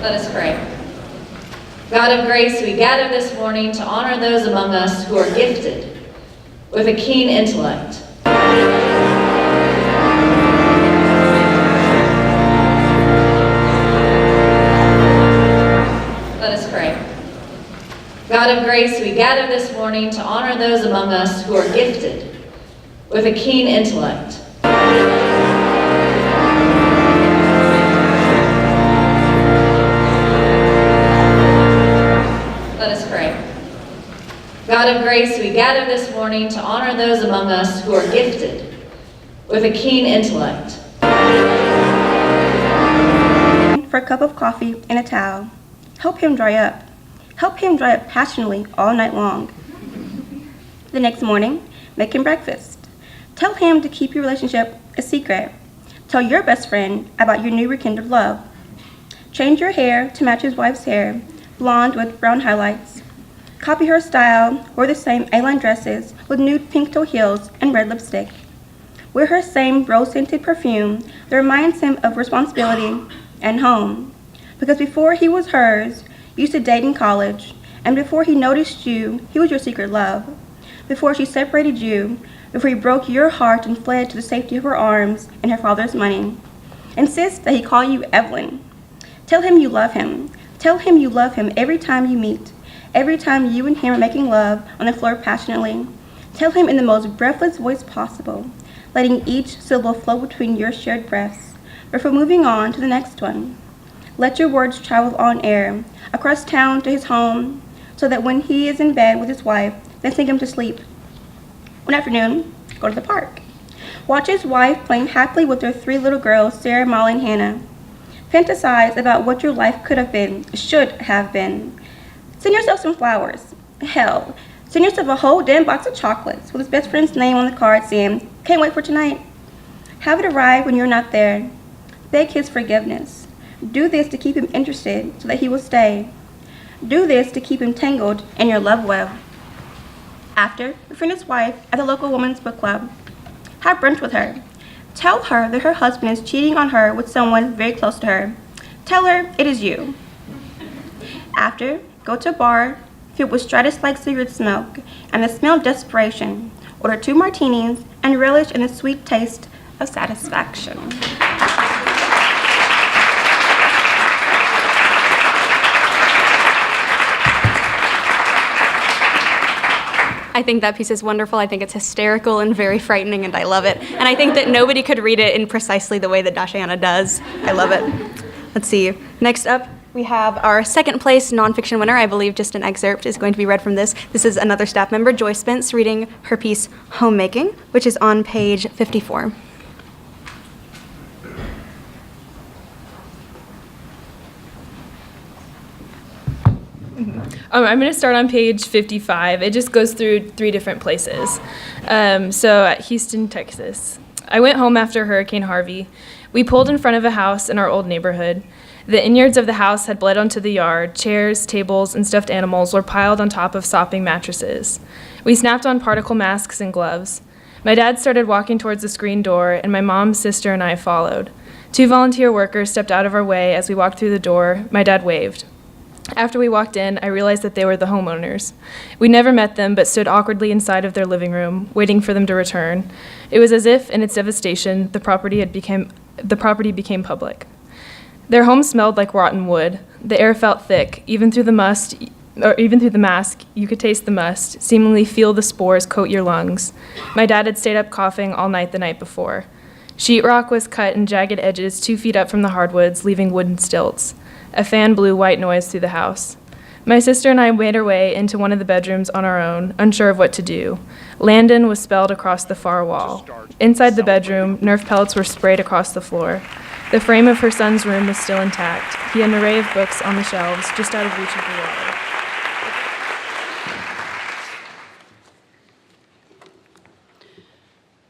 Let us pray. God of grace, we gather this morning to honor those among us who are gifted with a keen intellect. Let us pray. God of grace, we gather this morning to honor those among us who are gifted with a keen intellect. Let us pray. God of grace, we gather this morning to honor those among us who are gifted with a keen intellect. For a cup of coffee and a towel. Help him dry up. Help him dry up passionately all night long. The next morning, make him breakfast. Tell him to keep your relationship a secret. Tell your best friend about your new rekindled love. Change your hair to match his wife's hair, blonde with brown highlights. Copy her style, wear the same A-line dresses with nude pink toe heels and red lipstick. Wear her same rose-scented perfume that reminds him of responsibility and home. Because before he was hers, you used to date in college, and before he noticed you, he was your secret love. Before she separated you, before he broke your heart and fled to the safety of her arms and her father's money. Insist that he call you Evelyn. Tell him you love him. Tell him you love him every time you meet, every time you and him are making love on the floor passionately. Tell him in the most breathless voice possible, letting each syllable flow between your shared breaths, before moving on to the next one. Let your words travel on air, across town to his home, so that when he is in bed with his wife, then sing him to sleep. One afternoon, go to the park. Watch his wife playing happily with their 3 little girls, Sarah, Molly, and Hannah. Fantasize about what your life could have been, should have been. Send yourself some flowers. Hell, send yourself a whole damn box of chocolates with his best friend's name on the card saying, "Can't wait for tonight." Have it arrive when you're not there. Beg his forgiveness. Do this to keep him interested so that he will stay. Do this to keep him tangled in your love web. After, befriend his wife at the local women's book club. Have brunch with her. Tell her that her husband is cheating on her with someone very close to her. Tell her it is you. After, go to a bar filled with Stratus-like cigarette smoke and the smell of desperation. Order 2 martinis and relish in the sweet taste of satisfaction. I think that piece is wonderful. I think it's hysterical and very frightening, and I love it. And I think that nobody could read it in precisely the way that Dashiana does. I love it. Let's see. Next up, we have our second place nonfiction winner. I believe just an excerpt is going to be read from this. This is another staff member, Joy Spence, reading her piece, Homemaking, which is on page 54. I'm going to start on page 55. It just goes through 3 different places. So at Houston, Texas. I went home after Hurricane Harvey. We pulled in front of a house in our old neighborhood. The innards of the house had bled onto the yard. Chairs, tables, and stuffed animals were piled on top of sopping mattresses. We snapped on particle masks and gloves. My dad started walking towards the screen door, and my mom, sister, and I followed. 2 volunteer workers stepped out of our way as we walked through the door. My dad waved. After we walked in, I realized that they were the homeowners. We never met them, but stood awkwardly inside of their living room, waiting for them to return. It was as if, in its devastation, the property became public. Their home smelled like rotten wood. The air felt thick. Even through the mask, you could taste the must, seemingly feel the spores coat your lungs. My dad had stayed up coughing all night the night before. Sheetrock was cut in jagged edges 2 feet up from the hardwoods, leaving wooden stilts. A fan blew white noise through the house. My sister and I made our way into one of the bedrooms on our own, unsure of what to do. Landon was spelled across the far wall. Inside the bedroom, Nerf pellets were sprayed across the floor. The frame of her son's room was still intact. He had an array of books on the shelves, just out of reach of the water.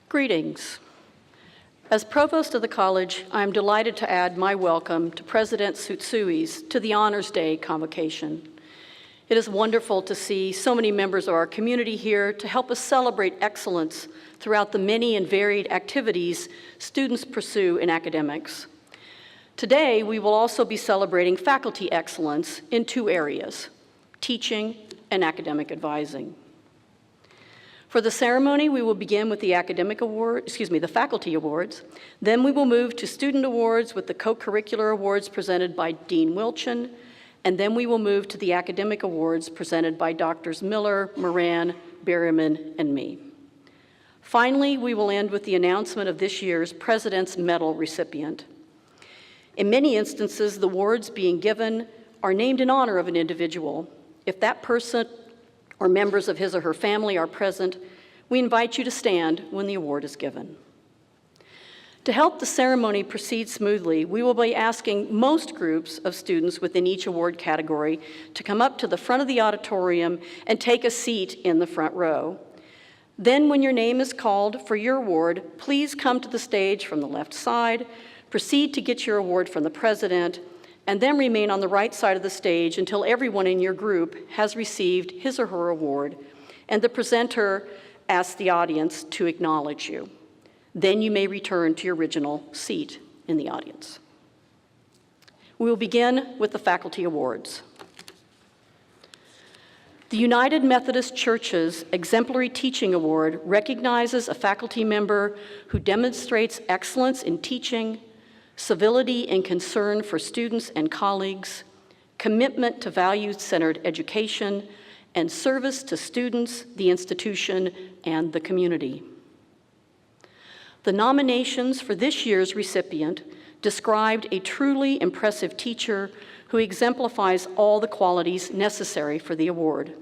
Greetings. As provost of the college, I am delighted to add my welcome to President Tsutsui's to the Honors Day Convocation. It is wonderful to see so many members of our community here to help us celebrate excellence throughout the many and varied activities students pursue in academics. Today, we will also be celebrating faculty excellence in 2 areas, teaching and academic advising. For the ceremony, we will begin with the the faculty awards. Then we will move to student awards with the co-curricular awards presented by Dean Wilchin, and then we will move to the academic awards presented by Drs. Miller, Moran, Berryman, and me. Finally, we will end with the announcement of this year's President's Medal recipient. In many instances, the awards being given are named in honor of an individual. If that person or members of his or her family are present, we invite you to stand when the award is given. To help the ceremony proceed smoothly, we will be asking most groups of students within each award category to come up to the front of the auditorium and take a seat in the front row. Then, when your name is called for your award, please come to the stage from the left side, proceed to get your award from the president, and then remain on the right side of the stage until everyone in your group has received his or her award, and the presenter asks the audience to acknowledge you. Then you may return to your original seat in the audience. We will begin with the faculty awards. The United Methodist Church's Exemplary Teaching Award recognizes a faculty member who demonstrates excellence in teaching, civility and concern for students and colleagues, commitment to values-centered education, and service to students, the institution, and the community. The nominations for this year's recipient described a truly impressive teacher who exemplifies all the qualities necessary for the award.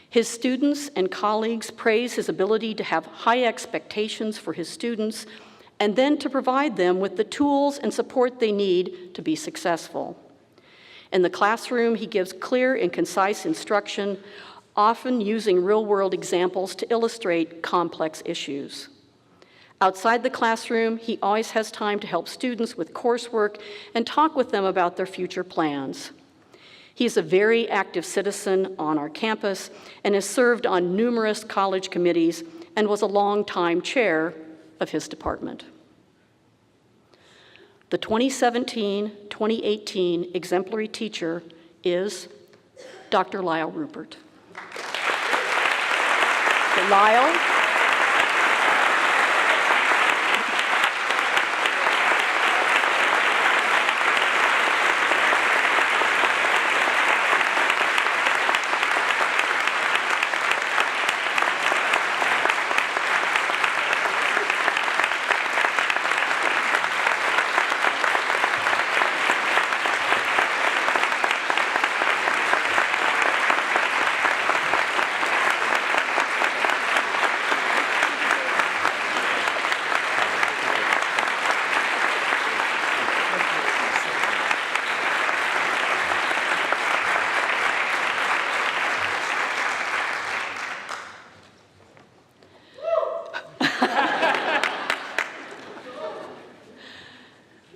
His students and colleagues praise his ability to have high expectations for his students and then to provide them with the tools and support they need to be successful. In the classroom, he gives clear and concise instruction, often using real-world examples to illustrate complex issues. Outside the classroom, he always has time to help students with coursework and talk with them about their future plans. He is a very active citizen on our campus and has served on numerous college committees and was a longtime chair of his department. The 2017-2018 exemplary teacher is Dr. Lyle Rupert. Lyle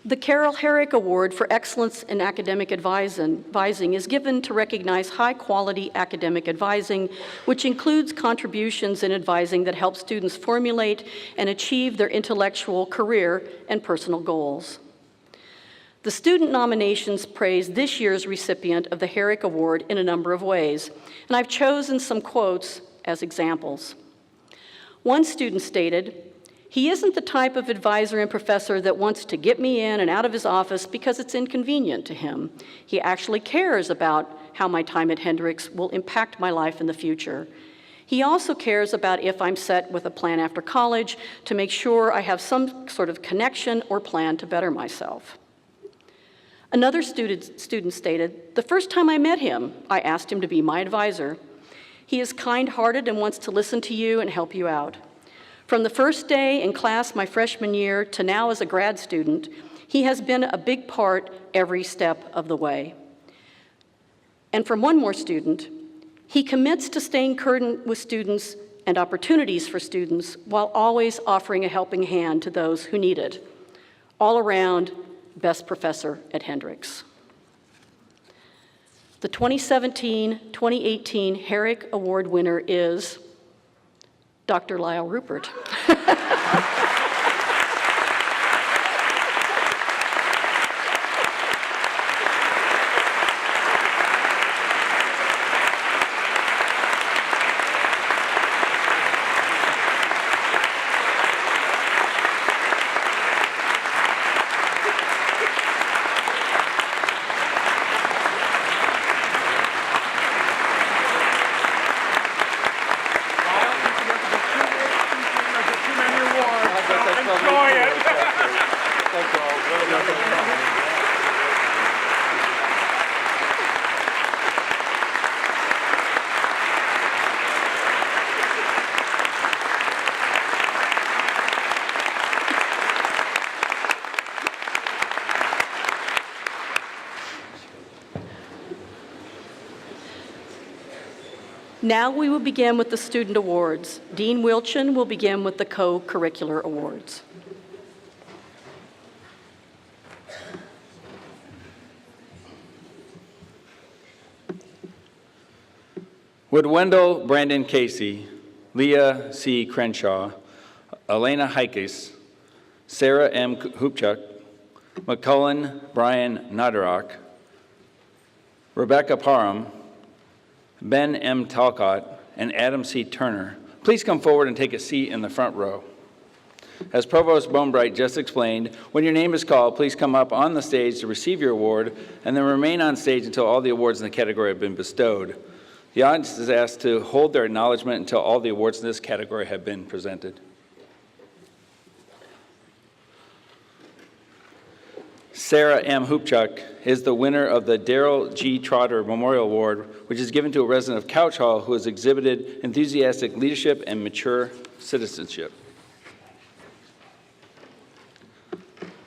The Carol Herrick Award for Excellence in Academic Advising is given to recognize high-quality academic advising, which includes contributions in advising that help students formulate and achieve their intellectual, career, and personal goals. The student nominations praise this year's recipient of the Herrick Award in a number of ways, and I've chosen some quotes as examples. One student stated, "He isn't the type of advisor and professor that wants to get me in and out of his office because it's inconvenient to him. He actually cares about how my time at Hendrix will impact my life in the future. He also cares about if I'm set with a plan after college to make sure I have some sort of connection or plan to better myself." Another student stated, "The first time I met him, I asked him to be my advisor. He is kind-hearted and wants to listen to you and help you out. From the first day in class my freshman year to now as a grad student, he has been a big part every step of the way." And from one more student, "He commits to staying current with students and opportunities for students while always offering a helping hand to those who need it. All around, best professor at Hendrix." The 2017-2018 Herrick Award winner is Dr. Lyle Rupert. Now we will begin with the student awards. Dean Wilchin will begin with the co-curricular awards. Would Wendell Brandon Casey, Leah C. Crenshaw, Elena Heikes, Sarah M. Hupchuk, McCullen Brian Nadarok, Rebecca Parham, Ben M. Talcott, and Adam C. Turner please come forward and take a seat in the front row? As Provost Bonebright just explained, when your name is called, please come up on the stage to receive your award and then remain on stage until all the awards in the category have been bestowed. The audience is asked to hold their acknowledgement until all the awards in this category have been presented. Sarah M. Hupchuk is the winner of the Darrell G. Trotter Memorial Award, which is given to a resident of Couch Hall who has exhibited enthusiastic leadership and mature citizenship.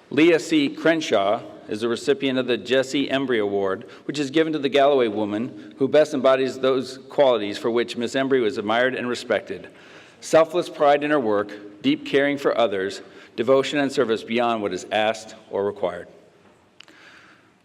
Leah C. Crenshaw is the recipient of the Jesse Embry Award, which is given to the Galloway woman who best embodies those qualities for which Miss Embry was admired and respected: selfless pride in her work, deep caring for others, devotion and service beyond what is asked or required.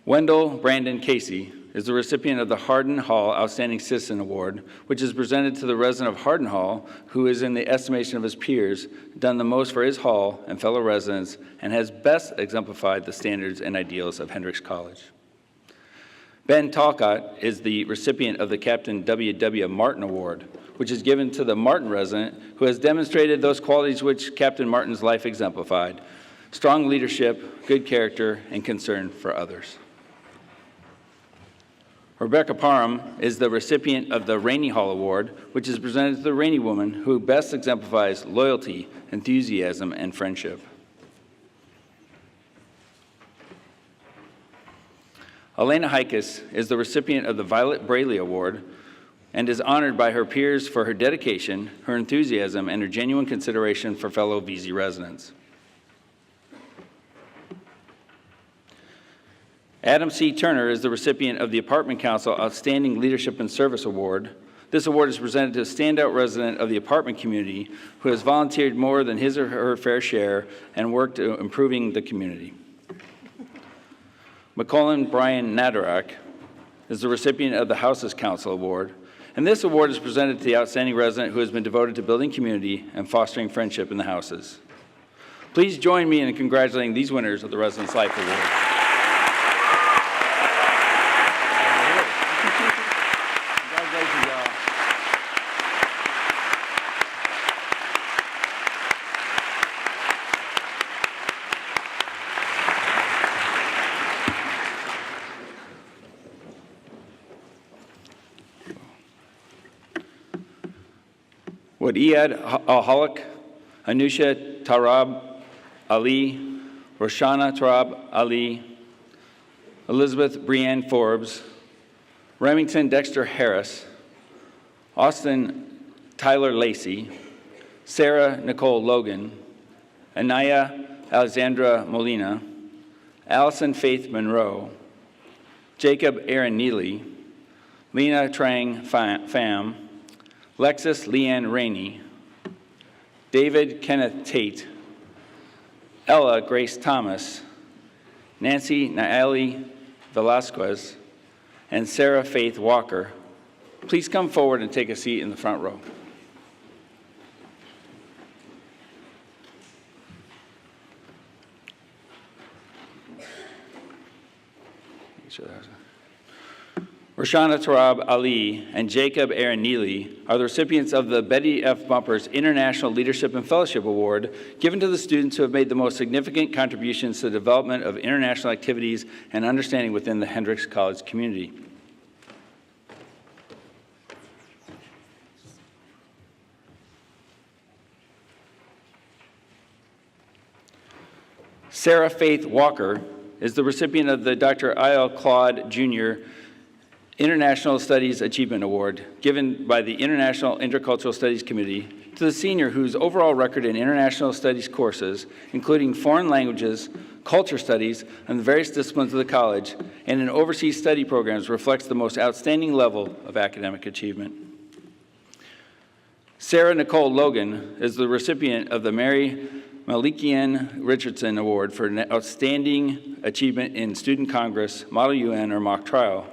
Wendell Brandon Casey is the recipient of the Hardin Hall Outstanding Citizen Award, which is presented to the resident of Hardin Hall who is, in the estimation of his peers, done the most for his hall and fellow residents and has best exemplified the standards and ideals of Hendrix College. Ben Talcott is the recipient of the Captain W.W. Martin Award, which is given to the Martin resident who has demonstrated those qualities which Captain Martin's life exemplified: strong leadership, good character, and concern for others. Rebecca Parham is the recipient of the Rainey Hall Award, which is presented to the Rainey woman who best exemplifies loyalty, enthusiasm, and friendship. Elena Heikes is the recipient of the Violet Braley Award and is honored by her peers for her dedication, her enthusiasm, and her genuine consideration for fellow VZ residents. Adam C. Turner is the recipient of the Apartment Council Outstanding Leadership and Service Award. This award is presented to a standout resident of the apartment community who has volunteered more than his or her fair share and worked to improving the community. McCullen Brian Nadarok is the recipient of the Houses Council Award, and this award is presented to the outstanding resident who has been devoted to building community and fostering friendship in the houses. Please join me in congratulating these winners of the Residence Life Award. Would Iyad Al-Halik, Anusha Tarab Ali, Roshana Tarab Ali, Elizabeth Brianne Forbes, Remington Dexter Harris, Austin Tyler Lacey, Sarah Nicole Logan, Anaya Alexandra Molina, Allison Faith Monroe, Jacob Aaron Neely, Lena Trang Pham, Lexus Leanne Rainey, David Kenneth Tate, Ella Grace Thomas, Nancy Naeli Velasquez, and Sarah Faith Walker. Please come forward and take a seat in the front row. Roshana Tarab Ali and Jacob Aaron Neely are the recipients of the Betty F. Bumpers International Leadership and Fellowship Award, given to the students who have made the most significant contributions to the development of international activities and understanding within the Hendrix College community. Sarah Faith Walker is the recipient of the Dr. I.L. Claude Jr. International Studies Achievement Award, given by the International Intercultural Studies Committee to the senior whose overall record in international studies courses, including foreign languages, culture studies, and the various disciplines of the college, and in overseas study programs, reflects the most outstanding level of academic achievement. Sarah Nicole Logan is the recipient of the Mary Malikian Richardson Award for Outstanding Achievement in Student Congress, Model UN, or Mock Trial.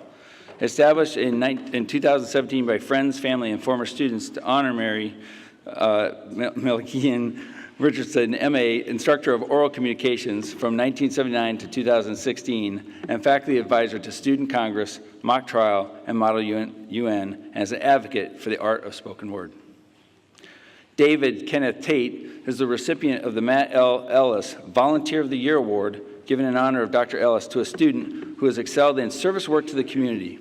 Established in 2017 by friends, family, and former students to honor Mary Malikian Richardson, MA, Instructor of Oral Communications from 1979 to 2016, and Faculty Advisor to Student Congress, Mock Trial, and Model UN, as an advocate for the art of spoken word. David Kenneth Tate is the recipient of the Matt L. Ellis Volunteer of the Year Award, given in honor of Dr. Ellis to a student who has excelled in service work to the community.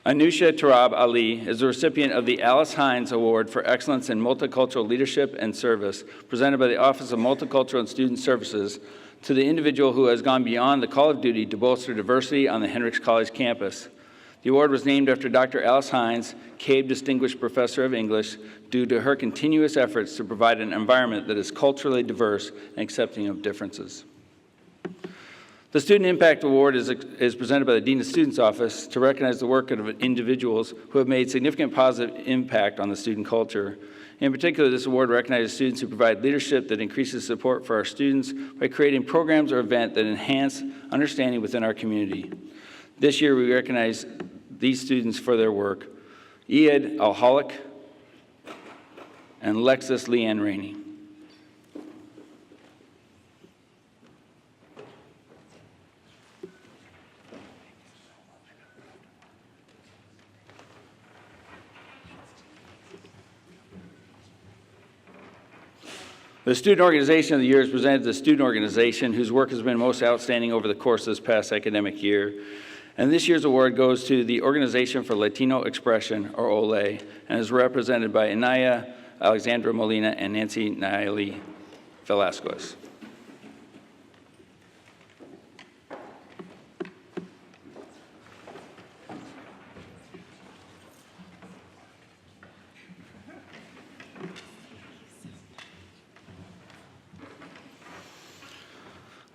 Anusha Tarab Ali is the recipient of the Alice Hines Award for Excellence in Multicultural Leadership and Service, presented by the Office of Multicultural and Student Services to the individual who has gone beyond the call of duty to bolster diversity on the Hendrix College campus. The award was named after Dr. Alice Hines, CABE Distinguished Professor of English, due to her continuous efforts to provide an environment that is culturally diverse and accepting of differences. The Student Impact Award is presented by the Dean of Students Office to recognize the work of individuals who have made significant positive impact on the student culture. In particular, this award recognizes students who provide leadership that increases support for our students by creating programs or events that enhance understanding within our community. This year, we recognize these students for their work: Iyad Al-Halik and Lexus Leanne Rainey. The Student Organization of the Year is presented to the student organization whose work has been most outstanding over the course of this past academic year. And this year's award goes to the Organization for Latino Expression, or OLE, and is represented by Inaya Alexandra Molina and Nancy Naili Velasquez.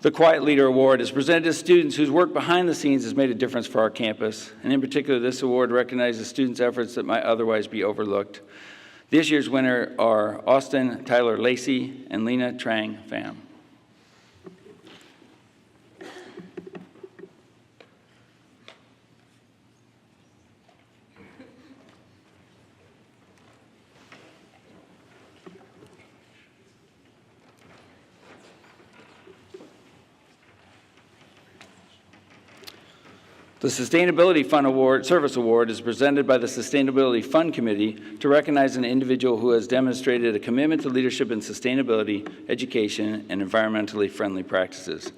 The Quiet Leader Award is presented to students whose work behind the scenes has made a difference for our campus. And in particular, this award recognizes students' efforts that might otherwise be overlooked. This year's winner are Austin Tyler Lacey and Lena Trang Pham. The Sustainability Fund Award, Service Award is presented by the Sustainability Fund Committee to recognize an individual who has demonstrated a commitment to leadership in sustainability, education, and environmentally friendly practices.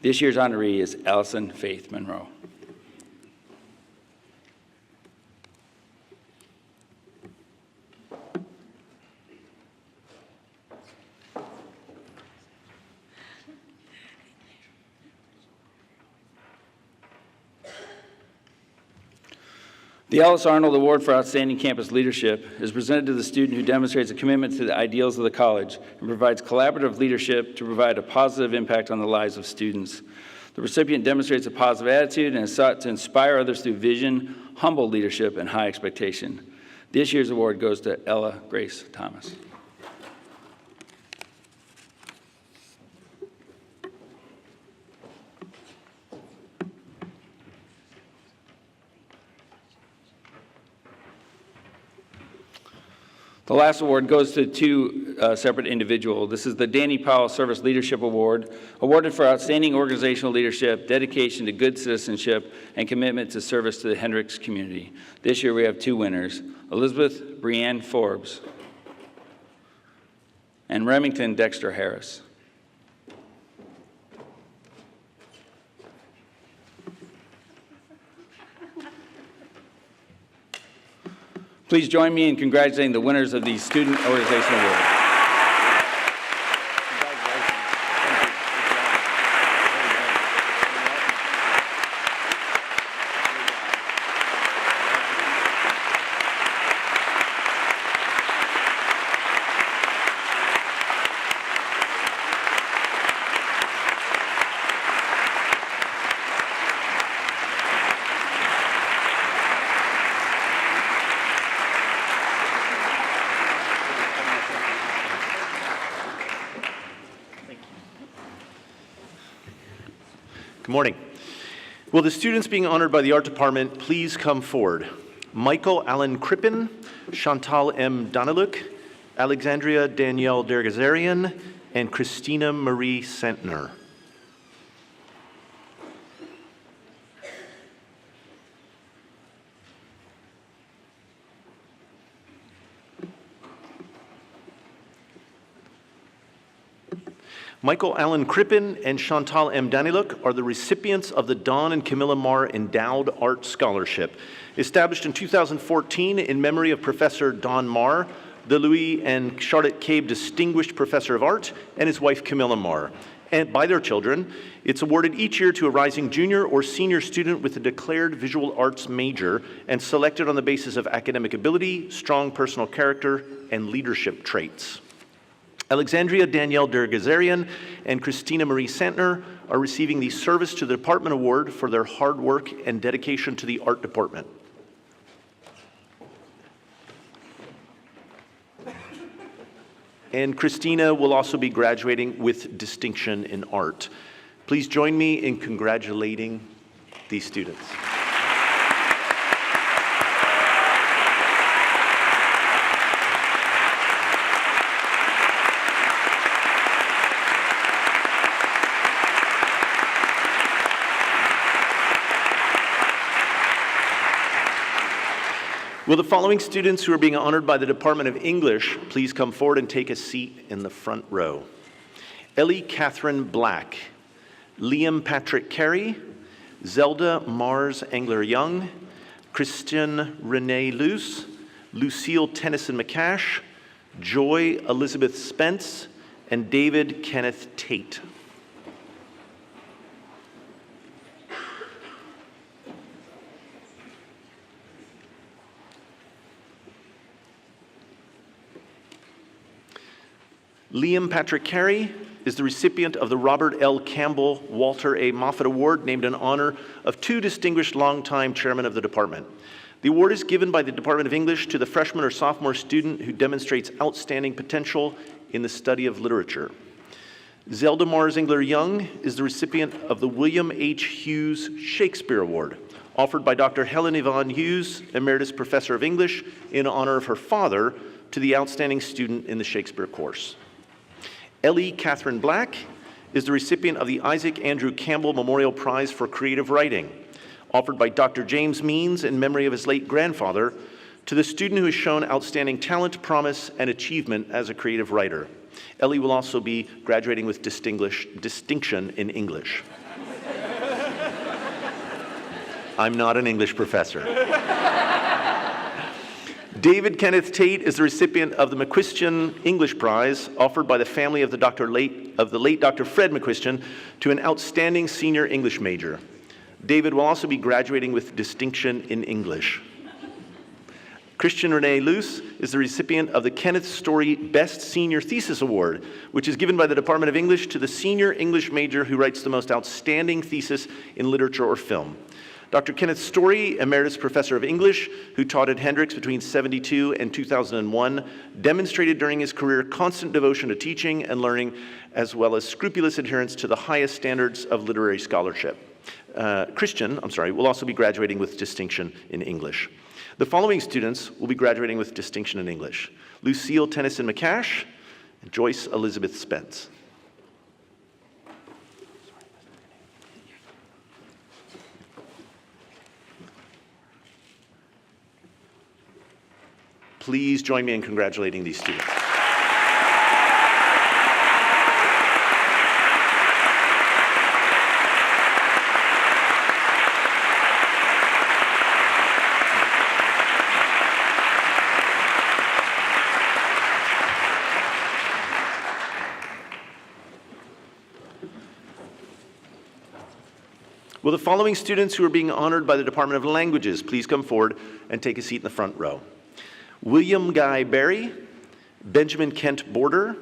This year's honoree is Allison Faith Monroe. The Ellis Arnold Award for Outstanding Campus Leadership is presented to the student who demonstrates a commitment to the ideals of the college and provides collaborative leadership to provide a positive impact on the lives of students. The recipient demonstrates a positive attitude and has sought to inspire others through vision, humble leadership, and high expectation. This year's award goes to Ella Grace Thomas. The last award goes to two separate individuals. This is the Danny Powell Service Leadership Award, awarded for outstanding organizational leadership, dedication to good citizenship, and commitment to service to the Hendrix community. This year we have two winners, Elizabeth Brianne Forbes and Remington Dexter Harris. Please join me in congratulating the winners of the Student Organization Award. Good morning. Will the students being honored by the Art Department please come forward? Michael Allen Crippen, Chantal M. Donaluk, Alexandria Danielle Dergazarian, and Christina Marie Sentner. Michael Allen Crippen and Chantal M. Daniluk are the recipients of the Don and Camilla Marr Endowed Art Scholarship, established in 2014 in memory of Professor Don Marr, the Louis and Charlotte Cabe Distinguished Professor of Art, and his wife Camilla Marr. And by their children, it's awarded each year to a rising junior or senior student with a declared visual arts major and selected on the basis of academic ability, strong personal character, and leadership traits. Alexandria Danielle Dergazarian and Christina Marie Santner are receiving the Service to the Department Award for their hard work and dedication to the Art Department. And Christina will also be graduating with distinction in art. Please join me in congratulating these students. Will the following students who are being honored by the Department of English please come forward and take a seat in the front row? Ellie Catherine Black, Liam Patrick Carey, Zelda Mars Engler Young, Christian Renee Luce, Lucille Tennyson McCash, Joy Elizabeth Spence, and David Kenneth Tate. Liam Patrick Carey is the recipient of the Robert L. Campbell Walter A. Moffett Award, named in honor of two distinguished longtime chairmen of the department. The award is given by the Department of English to the freshman or sophomore student who demonstrates outstanding potential in the study of literature. Zelda Mars Engler Young is the recipient of the William H. Hughes Shakespeare Award, offered by Dr. Helen Yvonne Hughes, Emeritus Professor of English, in honor of her father, to the outstanding student in the Shakespeare course. Ellie Catherine Black is the recipient of the Isaac Andrew Campbell Memorial Prize for Creative Writing, offered by Dr. James Means in memory of his late grandfather, to the student who has shown outstanding talent, promise, and achievement as a creative writer. Ellie will also be graduating with distinction in English. I'm not an English professor. David Kenneth Tate is the recipient of the McQuistion English Prize, offered by the family of the late Dr. Fred McQuistion to an outstanding senior English major. David will also be graduating with distinction in English. Christian Renee Luce is the recipient of the Kenneth Story Best Senior Thesis Award, which is given by the Department of English to the senior English major who writes the most outstanding thesis in literature or film. Dr. Kenneth Story, Emeritus Professor of English, who taught at Hendrix between 1972 and 2001, demonstrated during his career constant devotion to teaching and learning, as well as scrupulous adherence to the highest standards of literary scholarship. Christian will also be graduating with distinction in English. The following students will be graduating with distinction in English: Lucille Tennyson McCash and Joyce Elizabeth Spence. Please join me in congratulating these students. Will the following students who are being honored by the Department of Languages please come forward and take a seat in the front row? William Guy Berry, Benjamin Kent Border,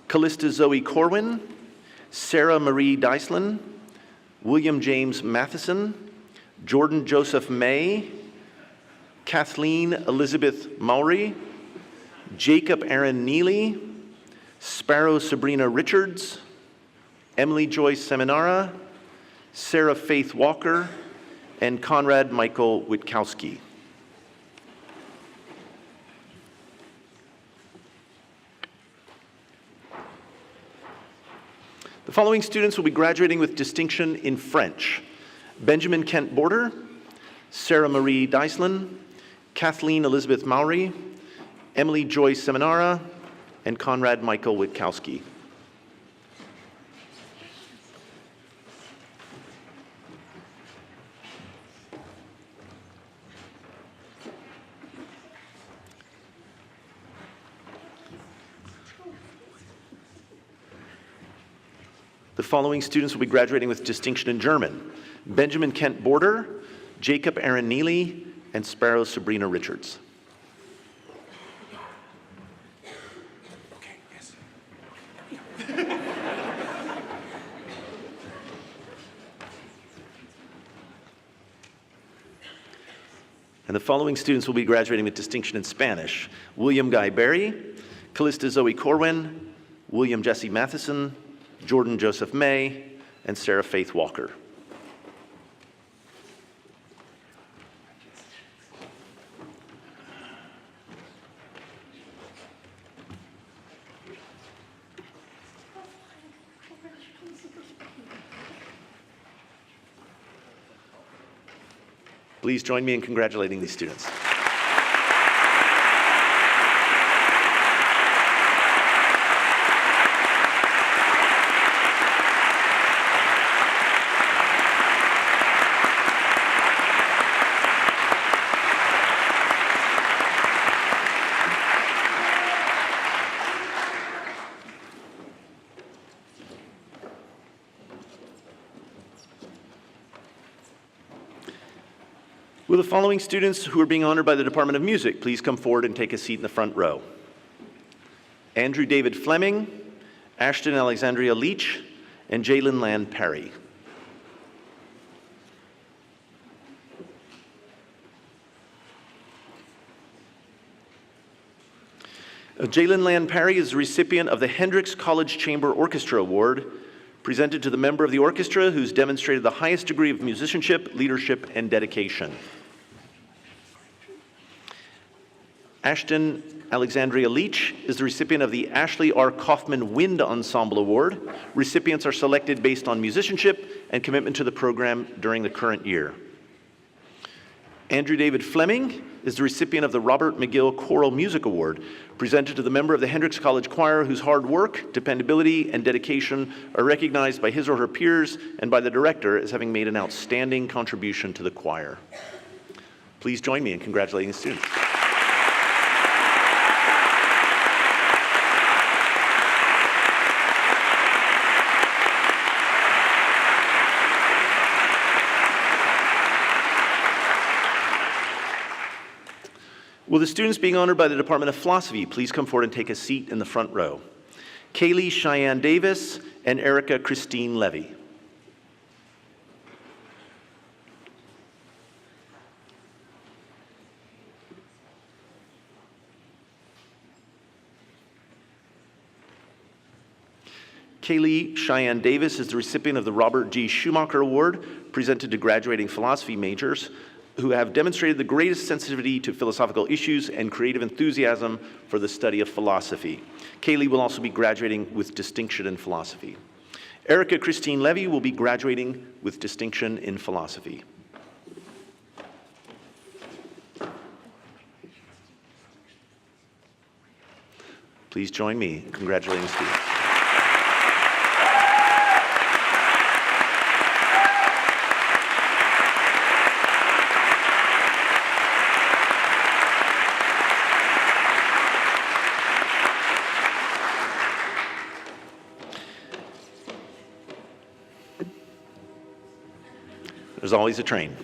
Callista Zoe Corwin, Sarah Marie Dyslin, William James Matheson, Jordan Joseph May, Kathleen Elizabeth Maury, Jacob Aaron Neely, Sparrow Sabrina Richards, Emily Joyce Seminara, Sarah Faith Walker, and Conrad Michael Witkowski. The following students will be graduating with distinction in French: Benjamin Kent Border, Sarah Marie Deislin, Kathleen Elizabeth Mowry, Emily Joy Seminara, and Conrad Michael Witkowski. The following students will be graduating with distinction in German: Benjamin Kent Border, Jacob Aaron Neely, and Sparrow Sabrina Richards. And the following students will be graduating with distinction in Spanish: William Guy Berry, Callista Zoe Corwin, William Jesse Matheson, Jordan Joseph May, and Sarah Faith Walker. Please join me in congratulating these students. Will the following students who are being honored by the Department of Music please come forward and take a seat in the front row? Andrew David Fleming, Ashton Alexandria Leach, and Jalen Land Perry. Jalen Land Perry is the recipient of the Hendricks College Chamber Orchestra Award, presented to the member of the orchestra who's demonstrated the highest degree of musicianship, leadership, and dedication. Ashton Alexandria Leach is the recipient of the Ashley R. Kaufman Wind Ensemble Award. Recipients are selected based on musicianship and commitment to the program during the current year. Andrew David Fleming is the recipient of the Robert McGill Choral Music Award, presented to the member of the Hendricks College Choir whose hard work, dependability, and dedication are recognized by his or her peers and by the director as having made an outstanding contribution to the choir. Please join me in congratulating the students. Will the students being honored by the Department of Philosophy please come forward and take a seat in the front row? Kaylee Cheyenne Davis and Erica Christine Levy. Kaylee Cheyenne Davis is the recipient of the Robert G. Schumacher Award, presented to graduating philosophy majors who have demonstrated the greatest sensitivity to philosophical issues and creative enthusiasm for the study of philosophy. Kaylee will also be graduating with distinction in philosophy. Erica Christine Levy will be graduating with distinction in philosophy. Please join me in congratulating the students. There's always a train.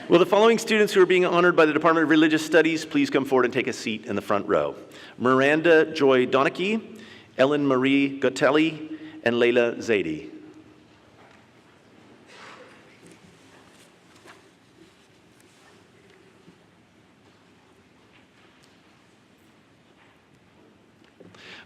Will the following students who are being honored by the Department of Religious Studies please come forward and take a seat in the front row? Miranda Joy Donachie, Ellen Marie Gotelli, and Layla Zaidi.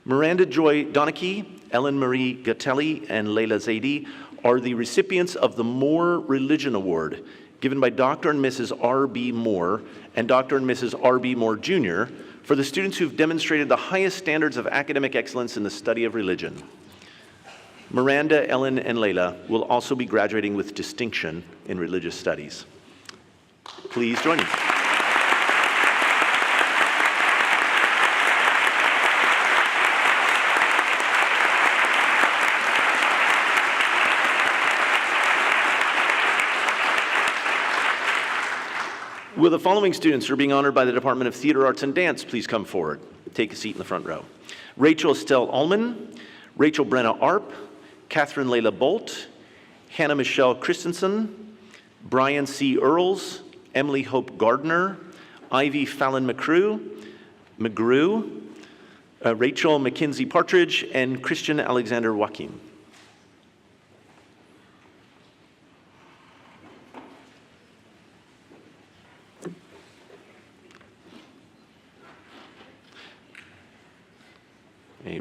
Miranda Joy Donachie, Ellen Marie Gotelli, and Layla Zaidi are the recipients of the Moore Religion Award, given by Dr. and Mrs. R.B. Moore and Dr. and Mrs. R.B. Moore, Jr., for the students who've demonstrated the highest standards of academic excellence in the study of religion. Miranda, Ellen, and Layla will also be graduating with distinction in religious studies. Please join me. Will the following students who are being honored by the Department of Theater, Arts, and Dance please come forward? Take a seat in the front row. Rachel Estelle Ullman, Rachel Brenna Arp, Catherine Layla Bolt, Hannah Michelle Christensen, Brian C. Earls, Emily Hope Gardner, Ivy Fallon McGrew, Rachel McKinsey Partridge, and Christian Alexander Joaquim.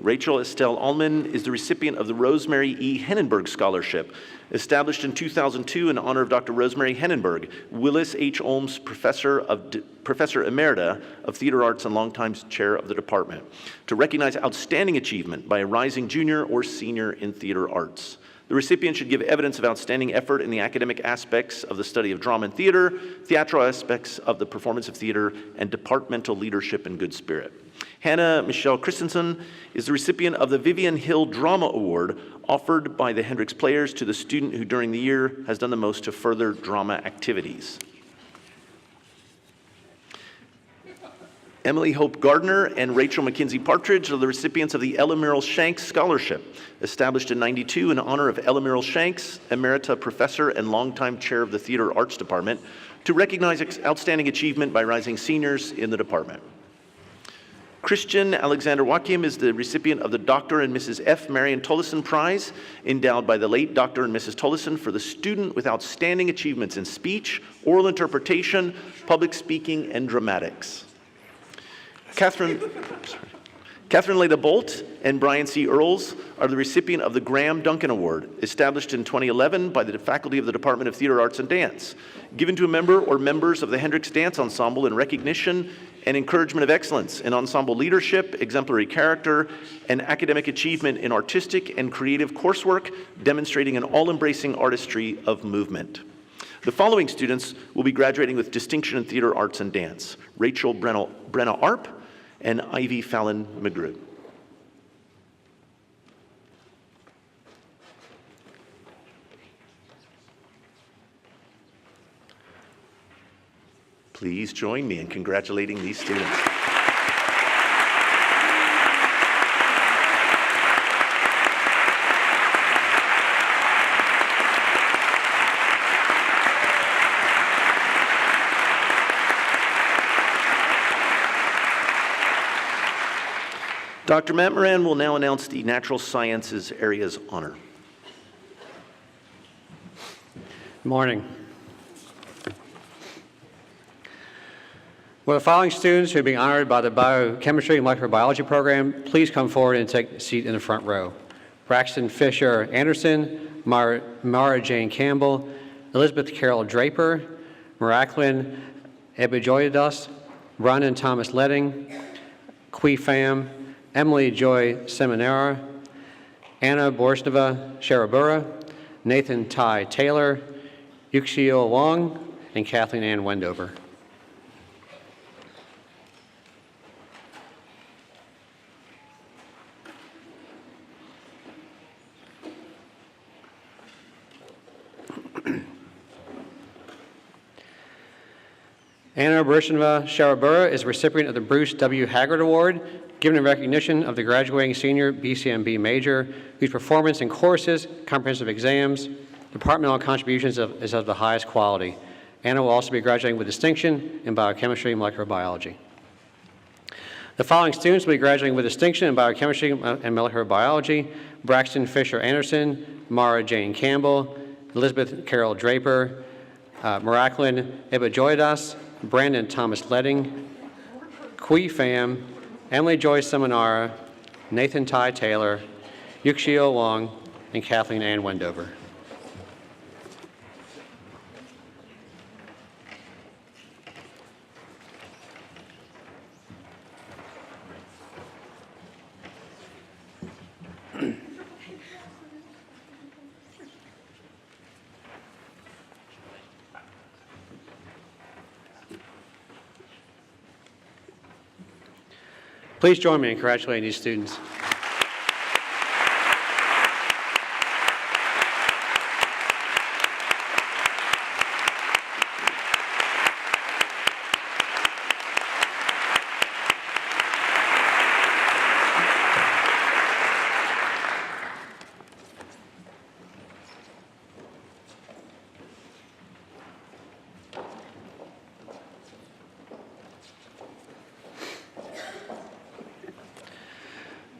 Rachel Estelle Ullman is the recipient of the Rosemary E. Hennenberg Scholarship, established in 2002 in honor of Dr. Rosemary Hennenberg, Willis H. Olms Professor Emerita of Theater Arts and longtime chair of the department, to recognize outstanding achievement by a rising junior or senior in theater arts. The recipient should give evidence of outstanding effort in the academic aspects of the study of drama and theater, theatrical aspects of the performance of theater, and departmental leadership and good spirit. Hannah Michelle Christensen is the recipient of the Vivian Hill Drama Award offered by the Hendricks Players to the student who during the year has done the most to further drama activities. Emily Hope Gardner and Rachel McKinsey Partridge are the recipients of the Ella Merrill Shanks Scholarship, established in '92 in honor of Ella Merrill Shanks, Emerita Professor and longtime chair of the Theater Arts Department, to recognize outstanding achievement by rising seniors in the department. Christian Alexander Joaquim is the recipient of the Dr. and Mrs. F. Marion Tollison Prize, endowed by the late Dr. and Mrs. Tollison for the student with outstanding achievements in speech, oral interpretation, public speaking, and dramatics. Catherine Leda Bolt and Brian C. Earls are the recipient of the Graham Duncan Award, established in 2011 by the faculty of the Department of Theater Arts and Dance, given to a member or members of the Hendricks Dance Ensemble in recognition and encouragement of excellence in ensemble leadership, exemplary character, and academic achievement in artistic and creative coursework, demonstrating an all-embracing artistry of movement. The following students will be graduating with distinction in theater arts and dance: Rachel Brenna Arp and Ivy Fallon McGrew. Please join me in congratulating these students. Dr. Matt Moran will now announce the Natural Sciences Area's honor. Good morning. Will the following students who are being honored by the Biochemistry and Molecular Biology program please come forward and take a seat in the front row? Braxton Fisher Anderson, Mara Jane Campbell, Elizabeth Carol Draper, Miraculin Ebijoidas, Brandon Thomas Ledding, Qui Pham, Emily Joy Seminara, Anna Borsneva Sharabura, Nathan Ty Taylor, Yuxio Wong, and Kathleen Ann Wendover. Anna Borsneva Sharabura is a recipient of the Bruce W. Haggard Award, given in recognition of the graduating senior BCMB major, whose performance in courses, comprehensive exams, departmental contributions is of the highest quality. Anna will also be graduating with distinction in biochemistry and molecular biology. The following students will be graduating with distinction in biochemistry and molecular biology: Braxton Fisher Anderson, Mara Jane Campbell, Elizabeth Carol Draper, Miraculin Ebijoidas, Brandon Thomas Ledding, Qui Pham, Emily Joyce Seminara, Nathan Ty Taylor, Yuxio Wong, and Kathleen Ann Wendover. Please join me in congratulating these students.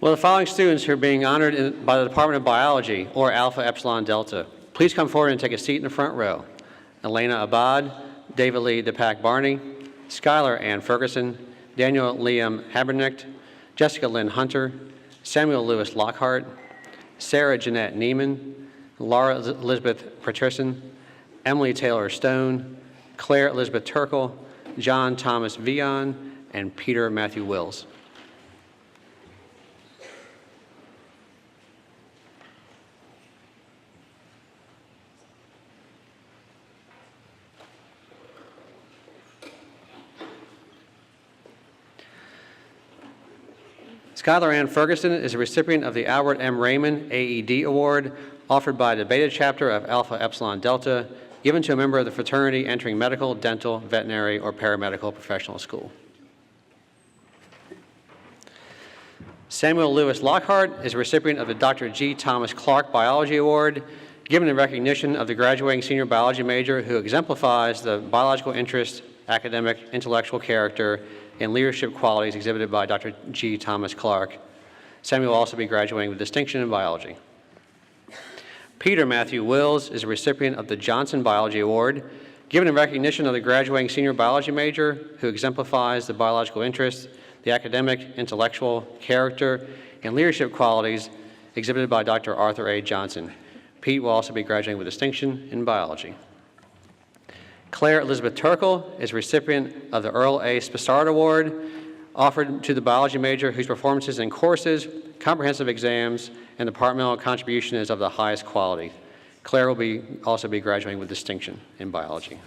Will the following students who are being honored by the Department of Biology, or Alpha Epsilon Delta, please come forward and take a seat in the front row. Elena Abad, David Lee DePack Barney, Skylar Ann Ferguson, Daniel Liam Habernicht, Jessica Lynn Hunter, Samuel Lewis Lockhart, Sarah Jeanette Neiman, Laura Elizabeth Patrician, Emily Taylor Stone, Claire Elizabeth Turkle, John Thomas Vion, and Peter Matthew Wills. Skylar Ann Ferguson is a recipient of the Albert M. Raymond AED Award offered by the Beta Chapter of Alpha Epsilon Delta, given to a member of the fraternity entering medical, dental, veterinary, or paramedical professional school. Samuel Lewis Lockhart is a recipient of the Dr. G. Thomas Clark Biology Award, given in recognition of the graduating senior biology major who exemplifies the biological interest, academic, intellectual character, and leadership qualities exhibited by Dr. G. Thomas Clark. Samuel will also be graduating with distinction in biology. Peter Matthew Wills is a recipient of the Johnson Biology Award, given in recognition of the graduating senior biology major who exemplifies the biological interest, the academic, intellectual character, and leadership qualities exhibited by Dr. Arthur A. Johnson. Pete will also be graduating with distinction in biology. Claire Elizabeth Turkle is a recipient of the Earl A. Spessard Award, offered to the biology major whose performances in courses, comprehensive exams, and departmental contribution is of the highest quality. Claire will also be graduating with distinction in biology.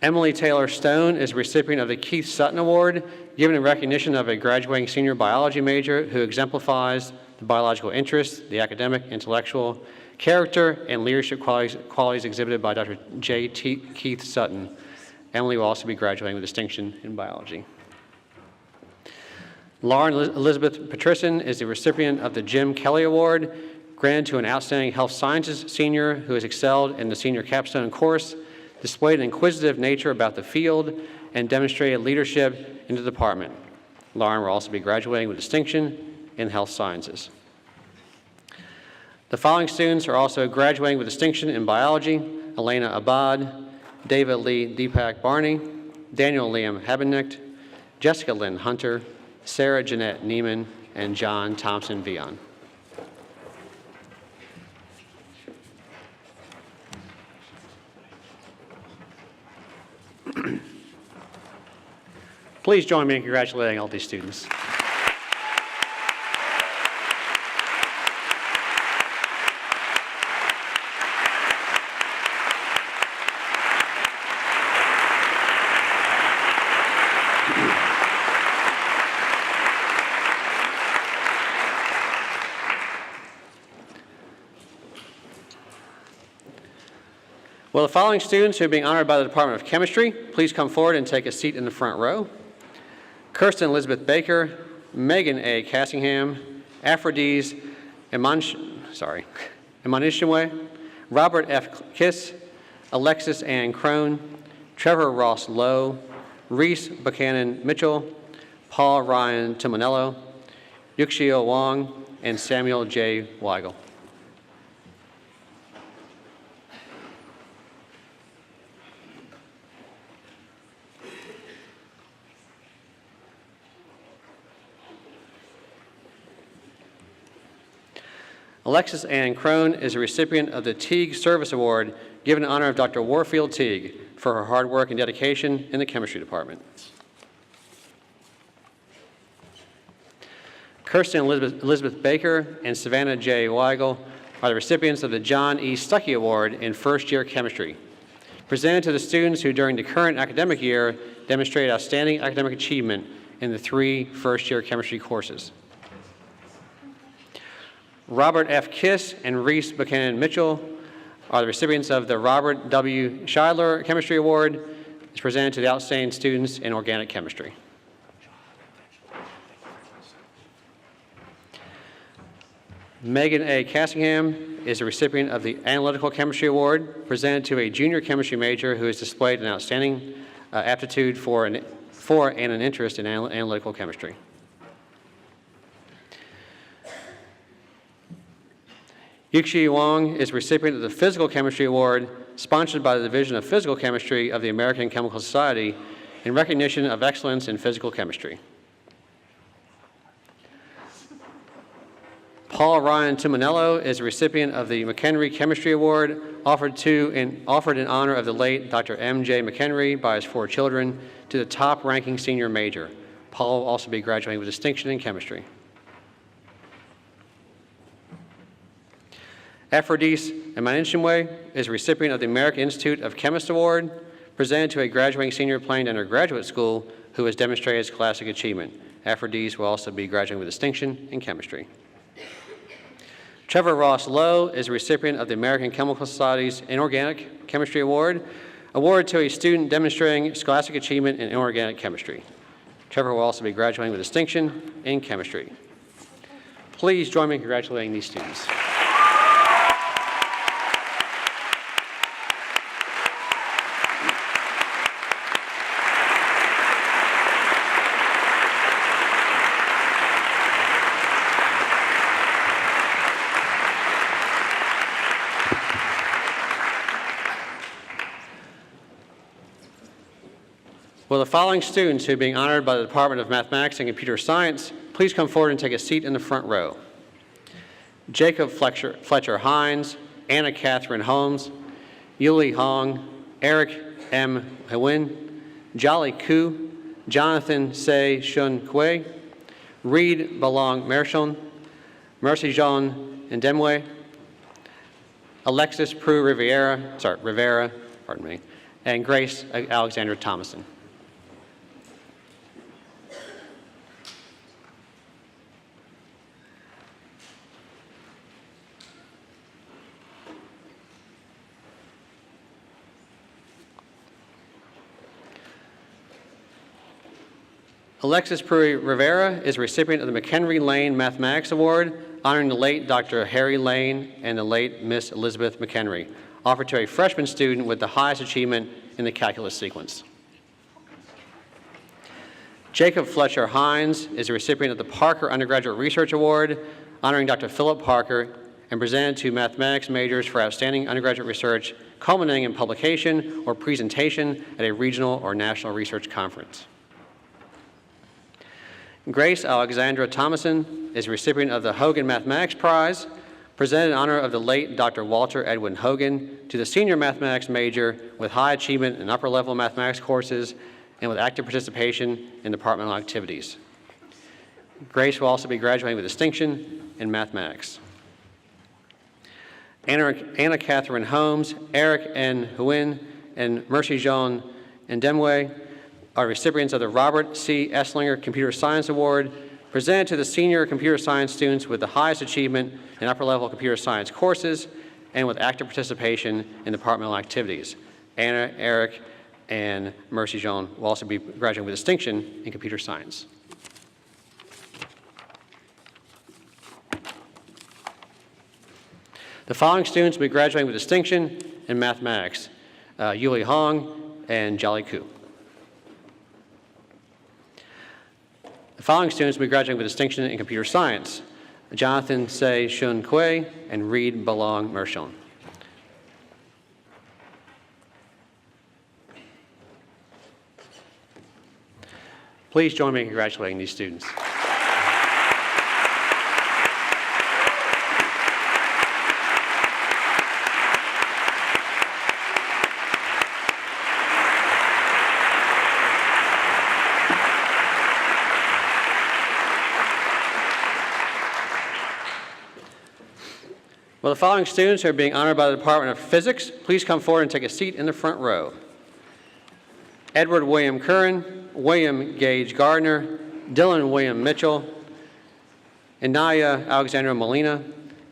Emily Taylor Stone is a recipient of the Keith Sutton Award, given in recognition of a graduating senior biology major who exemplifies the biological interest, the academic, intellectual character, and leadership qualities exhibited by Dr. J. Keith Sutton. Emily will also be graduating with distinction in biology. Lauren Elizabeth Patrician is the recipient of the Jim Kelly Award, granted to an outstanding health sciences senior who has excelled in the senior capstone course, displayed an inquisitive nature about the field, and demonstrated leadership in the department. Lauren will also be graduating with distinction in health sciences. The following students are also graduating with distinction in biology: Elena Abad, David Lee Deepak Barney, Daniel Liam Habernicht, Jessica Lynn Hunter, Sarah Jeanette Neiman, and John Thompson Vion. Please join me in congratulating all these students. Will the following students who are being honored by the Department of Chemistry please come forward and take a seat in the front row? Kirsten Elizabeth Baker, Megan A. Cassingham, Aphrodise Emanishimwe, Robert F. Kiss, Alexis Ann Crone, Trevor Ross Lowe, Reese Buchanan Mitchell, Paul Ryan Timonello, Yuxio Wong, and Samuel J. Weigel. Alexis Ann Crone is a recipient of the Teague Service Award, given in honor of Dr. Warfield Teague for her hard work and dedication in the chemistry department. Kirsten Elizabeth Baker and Savannah J. Weigel are the recipients of the John E. Stuckey Award in first-year chemistry, presented to the students who during the current academic year demonstrated outstanding academic achievement in the 3 first-year chemistry courses. Robert F. Kiss and Reese Buchanan Mitchell are the recipients of the Robert W. Scheidler Chemistry Award. It's presented to the outstanding students in organic chemistry. Megan A. Cassingham is a recipient of the Analytical Chemistry Award, presented to a junior chemistry major who has displayed an outstanding aptitude for and an interest in analytical chemistry. Yuxi Wang is a recipient of the Physical Chemistry Award, sponsored by the Division of Physical Chemistry of the American Chemical Society in recognition of excellence in physical chemistry. Paul Ryan Tumanello is a recipient of the McHenry Chemistry Award, offered in honor of the late Dr. M.J. McHenry by his 4 children, to the top-ranking senior major. Paul will also be graduating with distinction in chemistry. Aphrodise Emaninshimwe is a recipient of the American Institute of Chemists Award, presented to a graduating senior planning undergraduate school who has demonstrated scholastic achievement. Aphrodise will also be graduating with distinction in chemistry. Trevor Ross Lowe is a recipient of the American Chemical Society's Inorganic Chemistry Award, awarded to a student demonstrating scholastic achievement in inorganic chemistry. Trevor will also be graduating with distinction in chemistry. Please join me in congratulating these students. Will the following students who are being honored by the Department of Mathematics and Computer Science please come forward and take a seat in the front row? Jacob Fletcher Hines, Anna Catherine Holmes, Yuli Hong, Eric M. Hewin, Jolly Ku, Jonathan Se Shun Kwe, Reed Balong Mershon, Mercy Jean Ndemwe, Alexis Prue Rivera, and Grace Alexander Thomason. Alexis Prue Rivera is a recipient of the McHenry Lane Mathematics Award, honoring the late Dr. Harry Lane and the late Miss Elizabeth McHenry, offered to a freshman student with the highest achievement in the calculus sequence. Jacob Fletcher Hines is a recipient of the Parker Undergraduate Research Award, honoring Dr. Philip Parker, and presented to mathematics majors for outstanding undergraduate research, culminating in publication or presentation at a regional or national research conference. Grace Alexandra Thomason is a recipient of the Hogan Mathematics Prize, presented in honor of the late Dr. Walter Edwin Hogan, to the senior mathematics major with high achievement in upper-level mathematics courses and with active participation in departmental activities. Grace will also be graduating with distinction in mathematics. Anna Catherine Holmes, Eric N. Huyn, and Mercy Jean Ndemwe are recipients of the Robert C. Esslinger Computer Science Award, presented to the senior computer science students with the highest achievement in upper-level computer science courses and with active participation in departmental activities. Anna, Eric, and Mercy Jean will also be graduating with distinction in computer science. The following students will be graduating with distinction in mathematics: Yuli Hong and Jolly Ku. The following students will be graduating with distinction in computer science: Jonathan Se Shun Kwe and Reed Balong Mershon. Please join me in congratulating these students. Will the following students who are being honored by the Department of Physics please come forward and take a seat in the front row? Edward William Curran, William Gage Gardner, Dylan William Mitchell, Anaya Alexandra Molina,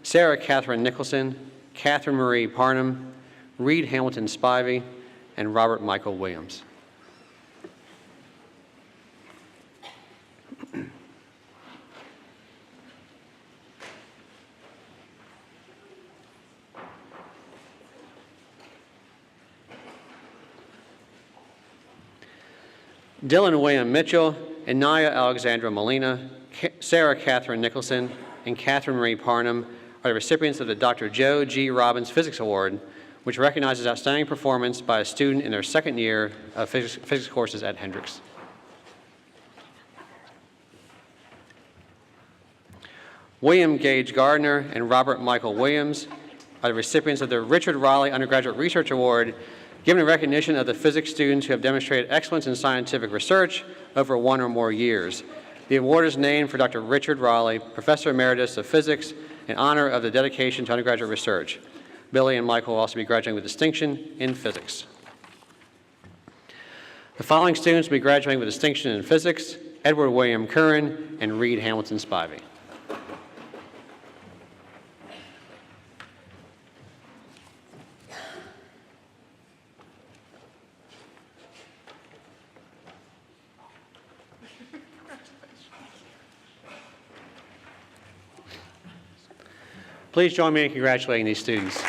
Sarah Catherine Nicholson, Catherine Marie Parnham, Reed Hamilton Spivey, and Robert Michael Williams. Dylan William Mitchell, Anaya Alexandra Molina, Sarah Catherine Nicholson, and Catherine Marie Parnham are the recipients of the Dr. Joe G. Robbins Physics Award, which recognizes outstanding performance by a student in their second year of physics courses at Hendrix. William Gage Gardner and Robert Michael Williams are the recipients of the Richard Raleigh Undergraduate Research Award, given in recognition of the physics students who have demonstrated excellence in scientific research over 1 or more years. The award is named for Dr. Richard Raleigh, Professor Emeritus of Physics, in honor of the dedication to undergraduate research. Billy and Michael will also be graduating with distinction in physics. The following students will be graduating with distinction in physics: Edward William Curran and Reed Hamilton Spivey. Please join me in congratulating these students.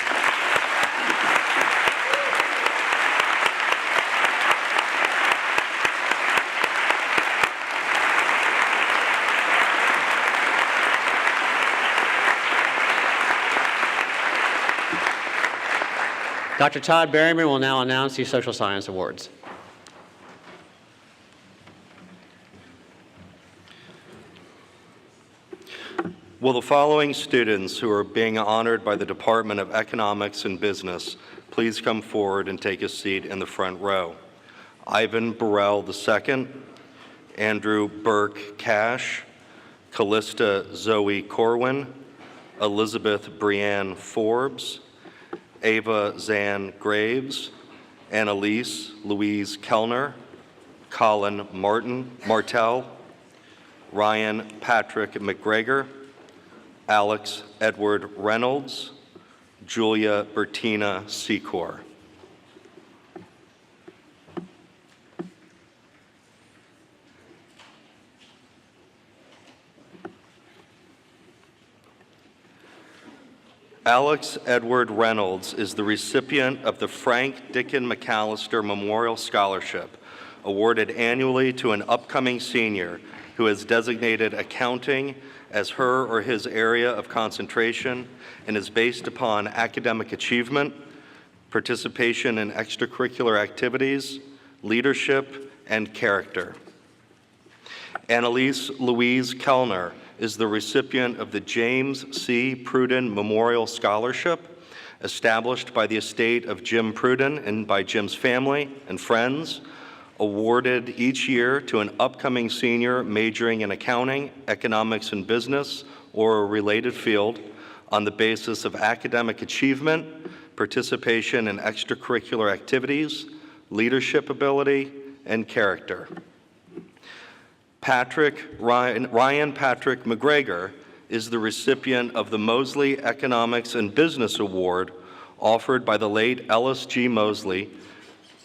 Dr. Todd Berryman will now announce these social science awards. Will the following students who are being honored by the Department of Economics and Business please come forward and take a seat in the front row? Ivan Burrell II, Andrew Burke Cash, Callista Zoe Corwin, Elizabeth Brianne Forbes, Ava Zan Graves, Annalise Louise Kellner, Colin Martell, Ryan Patrick McGregor, Alex Edward Reynolds, Julia Bertina Secor. Alex Edward Reynolds is the recipient of the Frank Dicken McAllister Memorial Scholarship, awarded annually to an upcoming senior who has designated accounting as her or his area of concentration and is based upon academic achievement, participation in extracurricular activities, leadership, and character. Annalise Louise Kellner is the recipient of the James C. Pruden Memorial Scholarship, established by the estate of Jim Pruden and by Jim's family and friends, awarded each year to an upcoming senior majoring in accounting, economics, and business, or a related field on the basis of academic achievement, participation in extracurricular activities, leadership ability, and character. Ryan Patrick McGregor is the recipient of the Mosley Economics and Business Award, offered by the late Ellis G. Mosley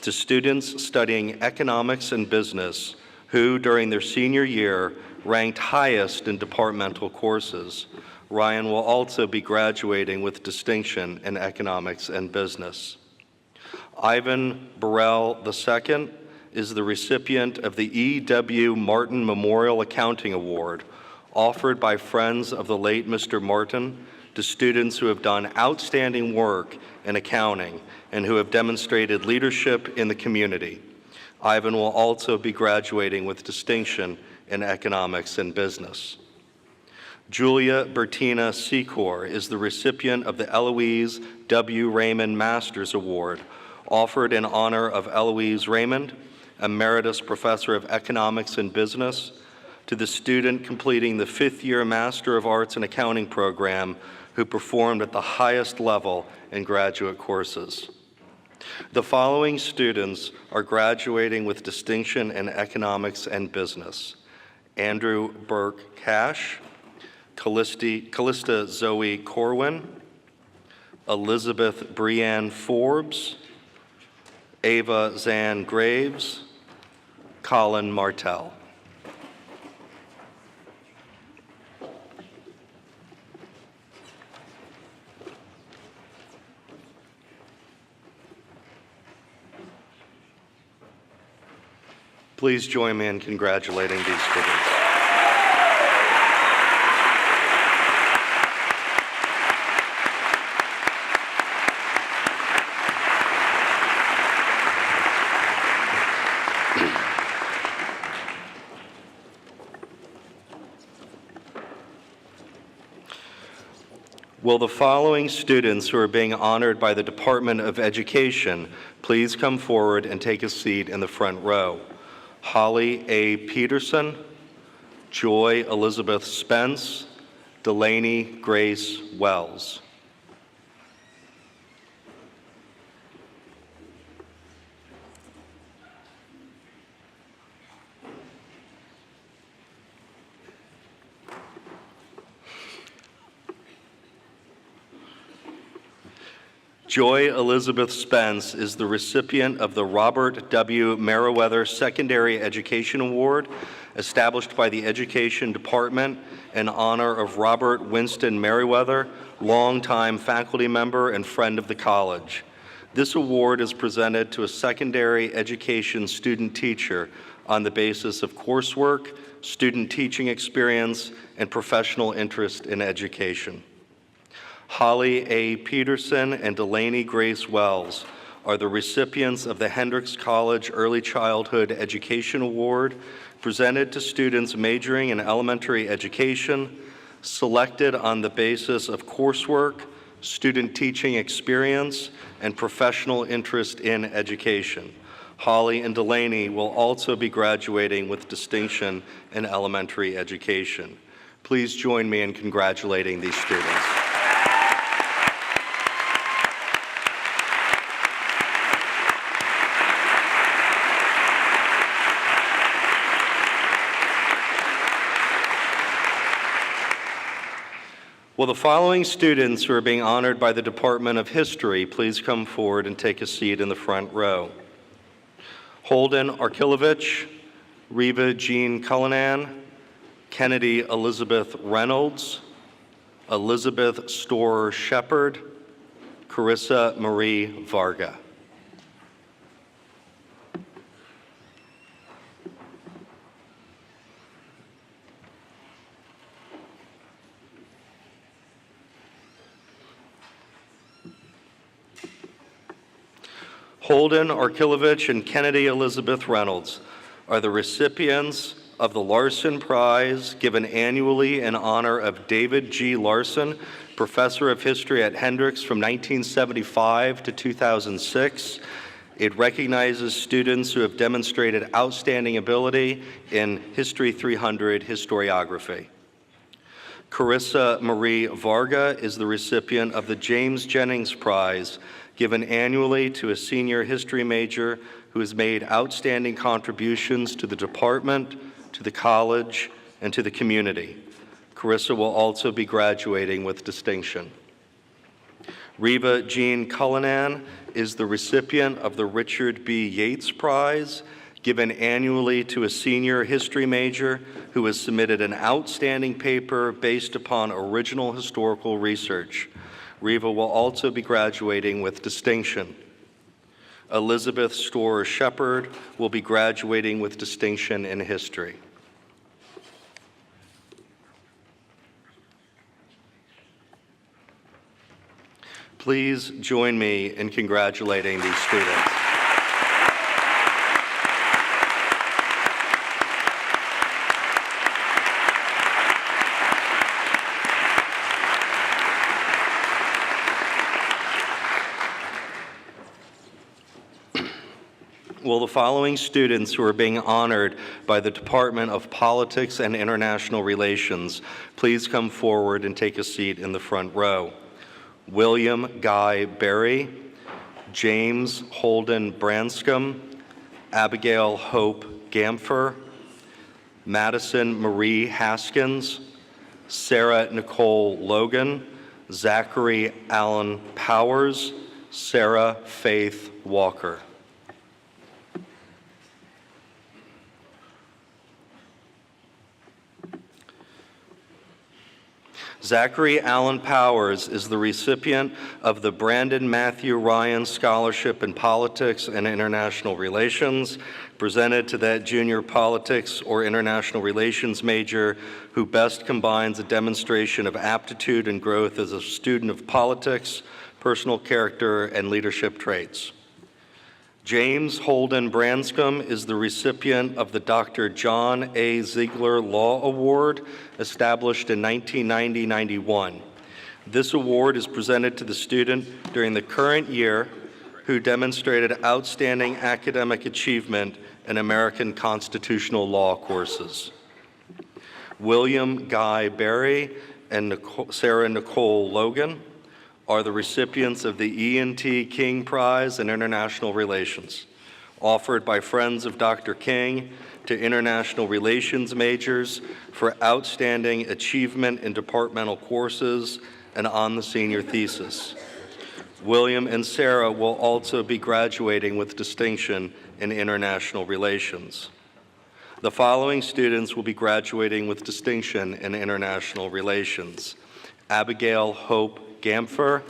to students studying economics and business who, during their senior year, ranked highest in departmental courses. Ryan will also be graduating with distinction in economics and business. Ivan Burrell II is the recipient of the E.W. Martin Memorial Accounting Award, offered by friends of the late Mr. Martin to students who have done outstanding work in accounting and who have demonstrated leadership in the community. Ivan will also be graduating with distinction in economics and business. Julia Bertina Secor is the recipient of the Eloise W. Raymond Masters Award, offered in honor of Eloise Raymond, Emeritus Professor of Economics and Business, to the student completing the 5th-year Master of Arts in Accounting program who performed at the highest level in graduate courses. The following students are graduating with distinction in economics and business: Andrew Burke Cash, Callista Zoe Corwin, Elizabeth Brianne Forbes, Ava Zan Graves, Colin Martell. Please join me in congratulating these students. Will the following students who are being honored by the Department of Education please come forward and take a seat in the front row? Holly A. Peterson, Joy Elizabeth Spence, Delaney Grace Wells. Joy Elizabeth Spence is the recipient of the Robert W. Meriwether Secondary Education Award, established by the Education Department in honor of Robert Winston Meriwether, longtime faculty member and friend of the college. This award is presented to a secondary education student teacher on the basis of coursework, student teaching experience, and professional interest in education. Holly A. Peterson and Delaney Grace Wells are the recipients of the Hendricks College Early Childhood Education Award, presented to students majoring in elementary education, selected on the basis of coursework, student teaching experience, and professional interest in education. Holly and Delaney will also be graduating with distinction in elementary education. Please join me in congratulating these students. Will the following students who are being honored by the Department of History please come forward and take a seat in the front row? Holden Arkilovich, Reva Jean Cullinan, Kennedy Elizabeth Reynolds, Elizabeth Storer Shepard, Carissa Marie Varga. Holden Arkilovich and Kennedy Elizabeth Reynolds are the recipients of the Larson Prize, given annually in honor of David G. Larson, Professor of History at Hendricks from 1975 to 2006. It recognizes students who have demonstrated outstanding ability in History 300 historiography. Carissa Marie Varga is the recipient of the James Jennings Prize, given annually to a senior history major who has made outstanding contributions to the department, to the college, and to the community. Carissa will also be graduating with distinction. Reva Jean Cullinan is the recipient of the Richard B. Yates Prize, given annually to a senior history major who has submitted an outstanding paper based upon original historical research. Reva will also be graduating with distinction. Elizabeth Storer Shepard will be graduating with distinction in history. Please join me in congratulating these students. Will the following students who are being honored by the Department of Politics and International Relations please come forward and take a seat in the front row? William Guy Berry, James Holden Branscombe, Abigail Hope Gamfer, Madison Marie Haskins, Sarah Nicole Logan, Zachary Allen Powers, Sarah Faith Walker. Zachary Allen Powers is the recipient of the Brandon Matthew Ryan Scholarship in Politics and International Relations, presented to that junior politics or international relations major who best combines a demonstration of aptitude and growth as a student of politics, personal character, and leadership traits. James Holden Branscombe is the recipient of the Dr. John A. Ziegler Law Award, established in 1990-91. This award is presented to the student during the current year who demonstrated outstanding academic achievement in American constitutional law courses. William Guy Berry and Sarah Nicole Logan are the recipients of the E&T King Prize in International Relations, offered by Friends of Dr. King to international relations majors for outstanding achievement in departmental courses and on the senior thesis. William and Sarah will also be graduating with distinction in international relations. The following students will be graduating with distinction in international relations: Abigail Hope Gamfer,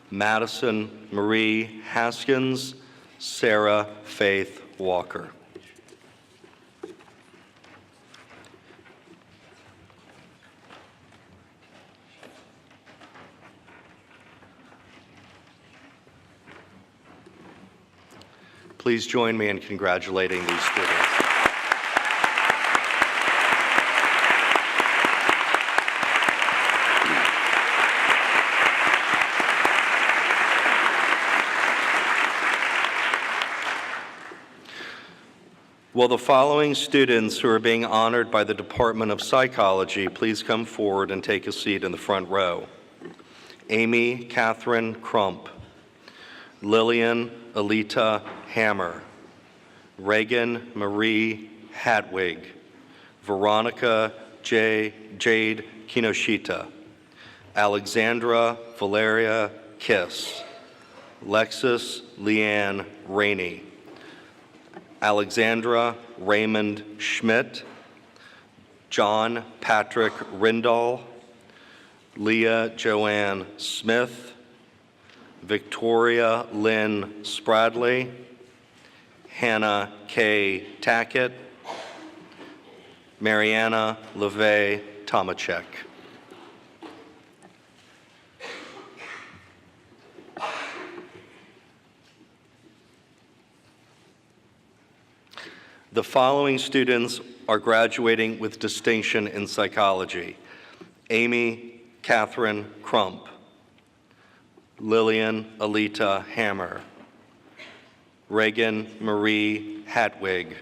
Madison Marie Haskins, Sarah Faith Walker. Please join me in congratulating these students. Will the following students who are being honored by the Department of Psychology please come forward and take a seat in the front row? Amy Catherine Crump, Lillian Alita Hammer, Reagan Marie Hadwig, Veronica Jade Kinoshita, Alexandra Valeria Kiss, Lexus Leanne Rainey, Alexandra Raymond Schmidt, John Patrick Rindall, Leah Joanne Smith, Victoria Lynn Spradley, Hannah K. Tackett, Mariana LeVay Tomachek. The following students are graduating with distinction in psychology: Amy Catherine Crump, Lillian Alita Hammer, Reagan Marie Hadwig,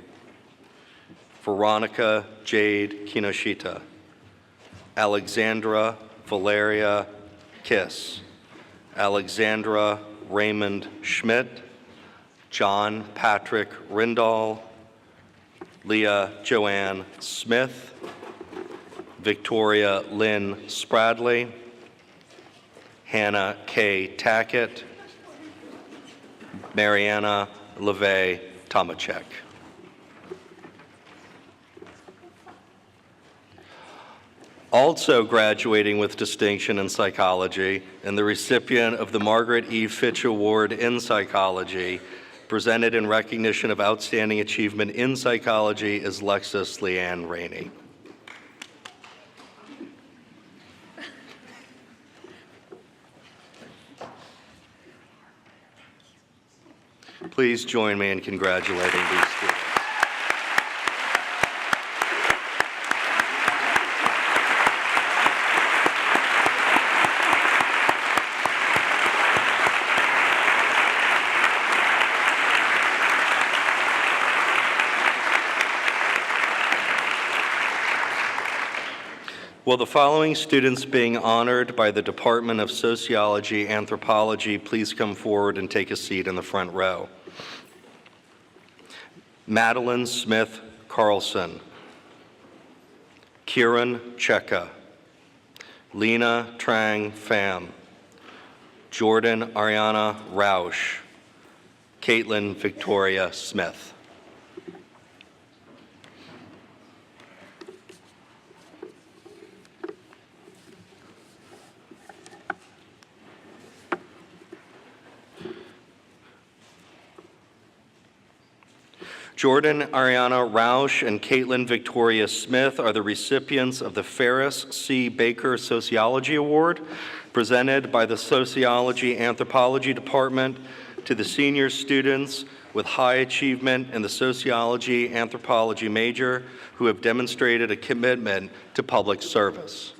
Veronica Jade Kinoshita, Alexandra Valeria Kiss, Alexandra Raymond Schmidt, John Patrick Rindall, Leah Joanne Smith, Victoria Lynn Spradley, Hannah K. Tackett, Mariana LeVay Tomachek. Also graduating with distinction in psychology and the recipient of the Margaret E. Fitch Award in Psychology, presented in recognition of outstanding achievement in psychology, is Lexus Leanne Rainey. Please join me in congratulating these students. Will the following students being honored by the Department of Sociology, Anthropology please come forward and take a seat in the front row? Madeline Smith Carlson, Kieran Cheka, Lena Trang Pham, Jordan Ariana Rausch, Caitlin Victoria Smith. Jordan Ariana Rausch and Caitlin Victoria Smith are the recipients of the Ferris C. Baker Sociology Award, presented by the Sociology Anthropology Department to the senior students with high achievement in the Sociology Anthropology major who have demonstrated a commitment to public service.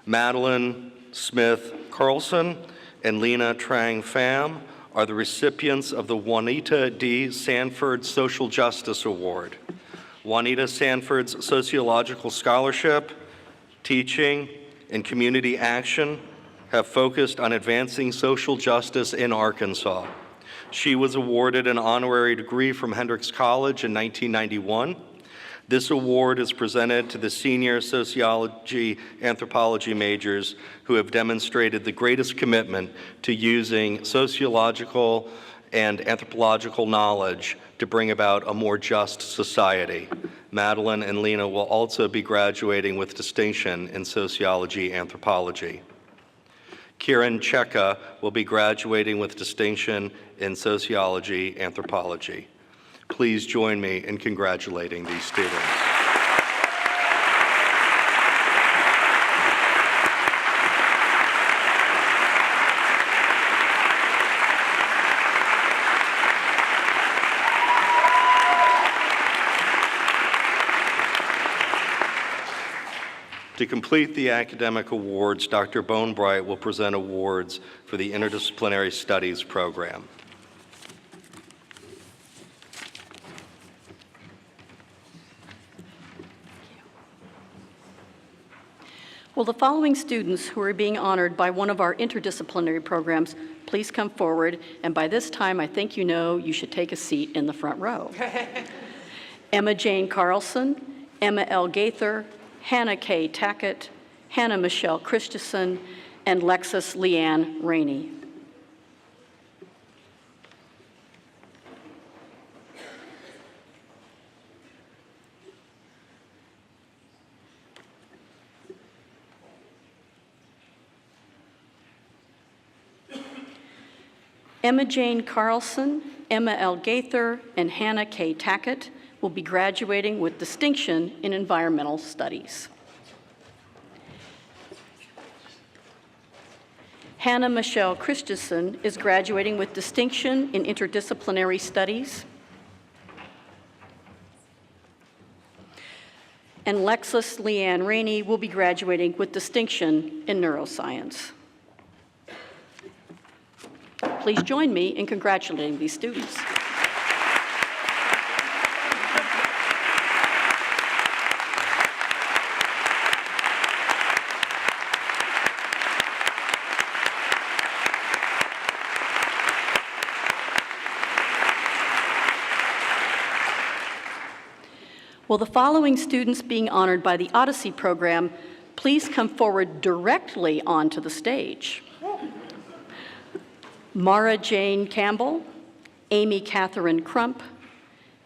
Madeline Smith Carlson and Lena Trang Pham are the recipients of the Juanita D. Sanford Social Justice Award. Juanita Sanford's sociological scholarship, teaching, and community action have focused on advancing social justice in Arkansas. She was awarded an honorary degree from Hendrix College in 1991. This award is presented to the senior sociology anthropology majors who have demonstrated the greatest commitment to using sociological and anthropological knowledge to bring about a more just society. Madeline and Lena will also be graduating with distinction in sociology anthropology. Kieran Cheka will be graduating with distinction in sociology anthropology. Please join me in congratulating these students. To complete the academic awards, Dr. Bonebright will present awards for the Interdisciplinary Studies program. Will the following students who are being honored by one of our interdisciplinary programs please come forward? And by this time, I think you know you should take a seat in the front row. Emma Jane Carlson, Emma L. Gaither, Hannah K. Tackett, Hannah Michelle Christensen, and Lexus Leanne Rainey. Emma Jane Carlson, Emma L. Gaither, and Hannah K. Tackett will be graduating with distinction in environmental studies. Hannah Michelle Christensen is graduating with distinction in interdisciplinary studies. And Lexus Leanne Rainey will be graduating with distinction in neuroscience. Please join me in congratulating these students. Will the following students being honored by the Odyssey program please come forward directly onto the stage? Mara Jane Campbell, Amy Catherine Crump,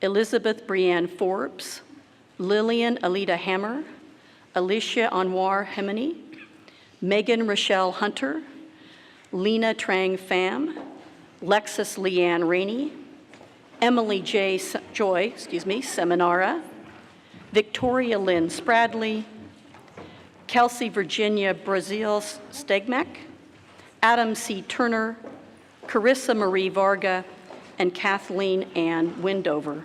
Elizabeth Brianne Forbes, Lillian Alita Hammer, Alicia Anwar Hemini, Megan Rochelle Hunter, Lena Trang Pham, Lexus Leanne Rainey, Emily Joy Seminara, Victoria Lynn Spradley, Kelsey Virginia Brazil Stegmack, Adam C. Turner, Carissa Marie Varga, and Kathleen Ann Windover.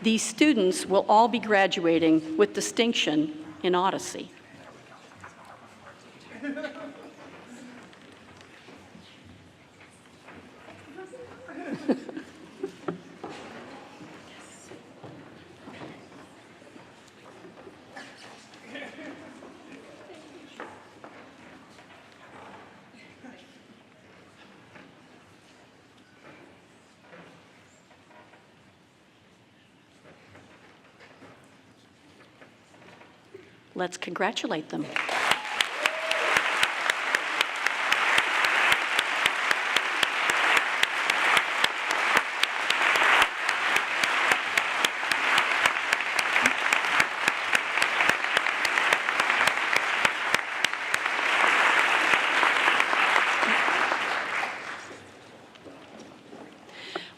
These students will all be graduating with distinction in Odyssey. let's congratulate them.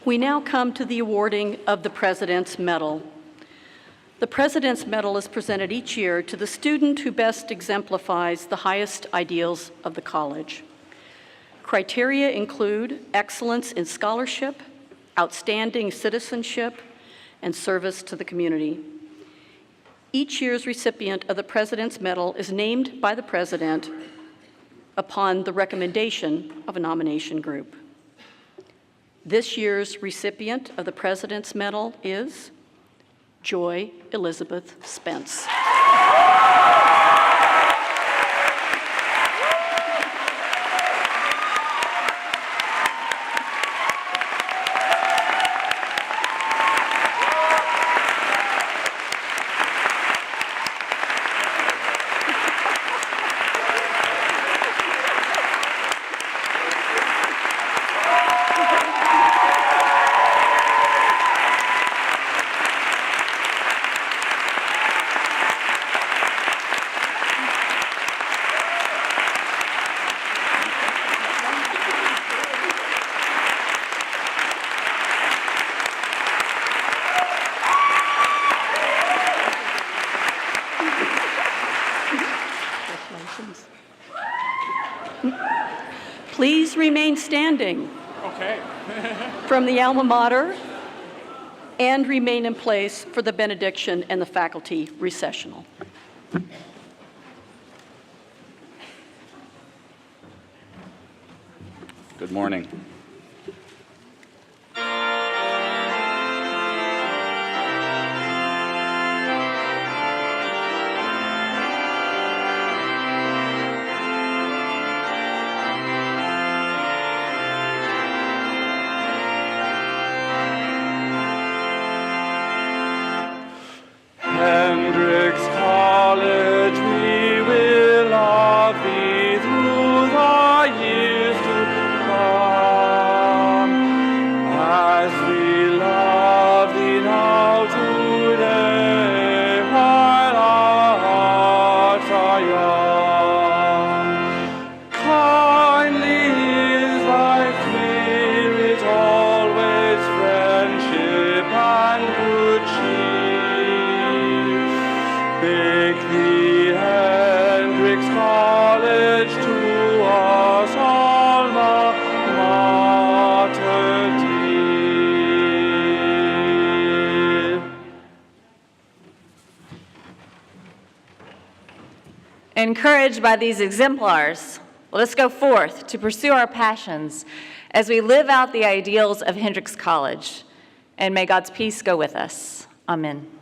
We now come to the awarding of the President's Medal. The President's Medal is presented each year to the student who best exemplifies the highest ideals of the college. Criteria include excellence in scholarship, outstanding citizenship, and service to the community. Each year's recipient of the President's Medal is named by the President upon the recommendation of a nomination group. This year's recipient of the President's Medal is Joy Elizabeth Spence. Please remain standing from the alma mater and remain in place for the benediction and the faculty recessional. Good morning. Encouraged by these exemplars, let us go forth to pursue our passions as we live out the ideals of Hendrix College. And may God's peace go with us. Amen.